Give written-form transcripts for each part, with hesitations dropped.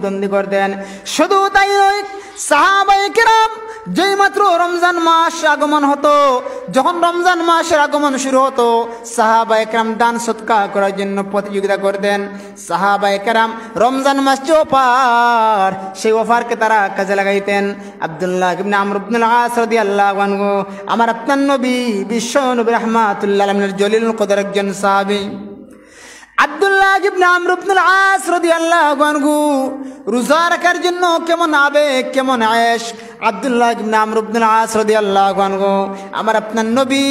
বন্দি করতেন। শুধু তাই নয়, সাহাবায়ে কেরাম যেই মাত্র রমজান মাস আগমন হতো, যখন রমজান মাসের আগমন শুরু হতো, সাহাবায়ে কেরাম দান সদকা করার জন্য প্রতিযোগিতা করতেন। সাহাবায়ে কেরাম রমজান মাস যে অফার, সেই অফারকে তারা কাজে লাগাইতেন। আব্দুল্লাহ ইবনে আমর ইবনুল আস রাদিয়াল্লাহু আনহু, আমার আপনার নবী বিশ্ব নবী রাহমাতুল্লাহ আলাইহির জলিলুল কদর একজন সাহাবী। আব্দুল্লাহ ইবনে আমর ইবনুল আস রাদিয়াল্লাহু আনহু রোজা রাখার জন্য কেমন আবেগ, কেমন আয়েশ। আব্দুল্লাহ ইবনে আমর ইবনুল আস রাদিয়াল্লাহু আনহু আমার আপনার নবী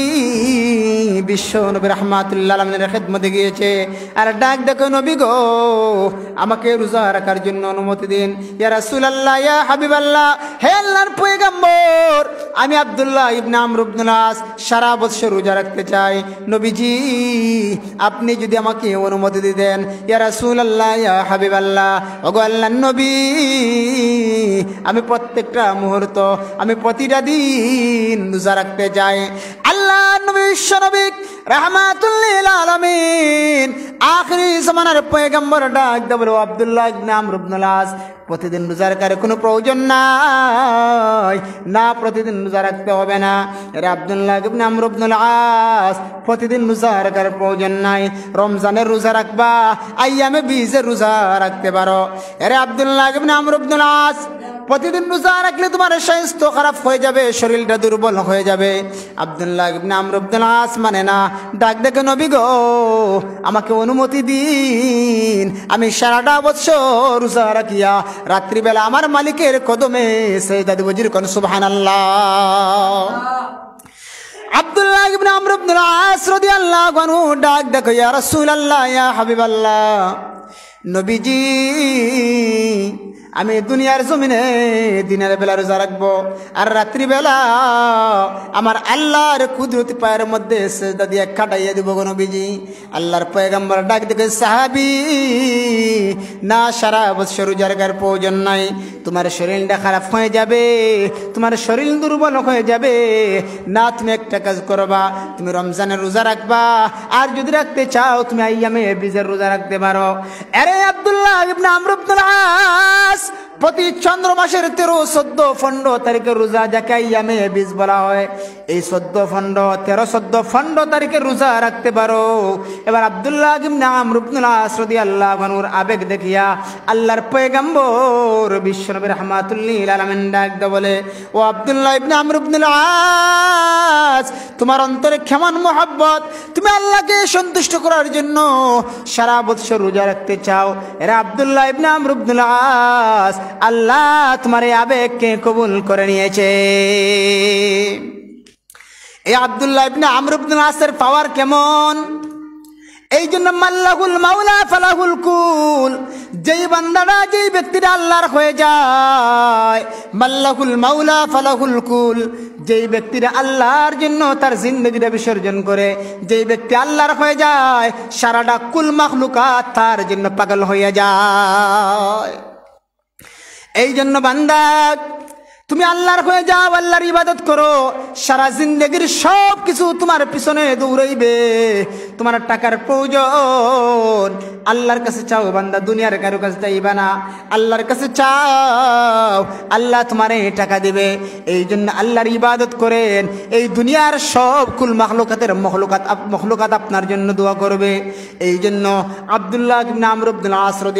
বিশ্ব নবী রাহমাতুল্লাহ আলাইহির খিদমতে গিয়েছে, আর ডাক দেখো, নবী গো, আমাকে রোজা রাখার জন্য অনুমতি দিন। ইয়া রাসূলুল্লাহ, ইয়া হাবিবাল্লাহ, হে আল্লাহর পয়গম্বর, আমি আব্দুল্লাহ ইবনে আমর ইবনুল আস সারা বছর রোজা রাখতে চাই। নবীজি, আপনি যদি আমাকে অনুমতি দিতেন। ইয়া রাসূলুল্লাহ, ইয়া হাবিবাল্লাহ, ওগো আল্লাহর নবী, আমি প্রত্যেকটা মুহূর্ত, আমি প্রতিটা দিন রোজা রাখতে চাই। আল্লাহর নবী বিশ্ব নবী রাহমাতুল লিল আলামিন আখিরি জামানার পয়গম্বর ডাক দেব, আব্দুল্লাহ ইবনে আমর ইবনুল আস, প্রতিদিন রোজা রাখার কোনো প্রয়োজন নাই, না প্রতিদিন রোজা রাখতে হবে না। এর আব্দুল্লাহ ইবনে আমর ইবনুল আস, প্রতিদিন রোজা রাখার প্রয়োজন নাই, রমজানের রোজা রাখবা, আইয়ামে বীজের রোজা রাখতে পারো। এর আব্দুল্লাহ ইবনে আমর ইবনুল আস, প্রতিদিন রোজা রাখলে তোমার স্বাস্থ্য খারাপ হয়ে যাবে, শরীরটা দুর্বল হয়ে যাবে। আব্দুল্লাহ ইবনে আমর ইবনুল আস মানে না, ডাক দেখে, নবী গো, আমাকে অনুমতি দিন, আমি সারাটা বছর রোজা রাখিয়া রাত্রিবেলা আমার মালিকের কদমে সেজদা দিব। জিরকন সুবহানাল্লাহ। আব্দুল্লাহ ইবনে আমর ইবনুল আস রাদিয়াল্লাহু আনহু ডাক দেখো, ইয়া রাসূলুল্লাহ, ইয়া হাবিবাল্লাহ, নবীজি, আমি দুনিয়ার জমিনে দিনের বেলা রোজা রাখবো, আর রাত্রিবেলা আমার আল্লাহর কুদরতি পায়ের মধ্যে সেজদা দিয়ে কাটাইয়া দিব গো নবীজি। আল্লাহর পয়গম্বর ডাক দেখে, সাহাবী, না, সারা বছর রোজা রাখার প্রয়োজন নাই, তোমার শরীরটা খারাপ হয়ে যাবে, তোমার শরীর দুর্বল হয়ে যাবে, না, তুমি একটা কাজ করবা, তুমি রমজানের রোজা রাখবা, আর যদি রাখতে চাও তুমি আইয়ামে বীজের রোজা রাখতে পারো। আরে আব্দুল্লাহ ইবনে আমর ইবনুল আস প্রতি চন্দ্র মাসের 13, 14, 15 তারিখের রোজা, যাকে আইয়ামে বীজ বলা হয়, এই 14, 15, 13, 14, 15 তারিখের রোজা রাখতে পারো। এবার আব্দুল্লাহ ইবনে আমর ইবনুল আস রাদিয়াল্লাহু আনহুর আবেগ দেখিয়া আল্লাহর পয়গম্বর বিশ্বনবী রাহমাতুল লিল আলামিন ডাক দে বলে, ও আব্দুল্লাহ ইবনে আমর ইবনুল আস, তোমার অন্তরে কেমন মহব্বত, তুমি আল্লাহকে সন্তুষ্ট করার জন্য সারা বছর রোজা রাখতে চাও। এরা আব্দুল্লাহ ইবনে আমর ইবনুল আস, আল্লাহ তোমার এই আবেগকে কবুল করে নিয়েছে। এই আব্দুল্লাহ ইবনে আমর ইবনুল আসের পাওয়ার কেমন, এই জন্য মাল্লাহুল মাওলা ফালাহুল কুল, যেই বান্দারা, যেই ব্যক্তিরা আল্লাহর হয়ে যায়, মাল্লাহুল মাওলা ফালাহুল কুল, যেই ব্যক্তিরা আল্লাহর জন্য তার জিন্দগিটা বিসর্জন করে, যেই ব্যক্তি আল্লাহর হয়ে যায়, সারাটা কুল মাখলুকাত তার জন্য পাগল হয়ে যায়। এই জন্য বান্দা, তুমি আল্লাহর হয়ে যাও, আল্লাহর ইবাদত করো, সারা জিন্দগির সব কিছু তোমার পিছনে দৌড়াইবে। তোমার টাকার প্রয়োজন, আল্লাহর কাছে চাও বান্দা, দুনিয়ার কারো কাছে চাইবা না, আল্লাহর কাছে চাও, আল্লাহ তোমারে টাকা দিবে। এই জন্য আল্লাহর ইবাদত করেন, এই দুনিয়ার সব কুল মখলুকাত আপনার জন্য দোয়া করবে। এই জন্য আব্দুল্লাহ ইবনে আমর ইবনুল আস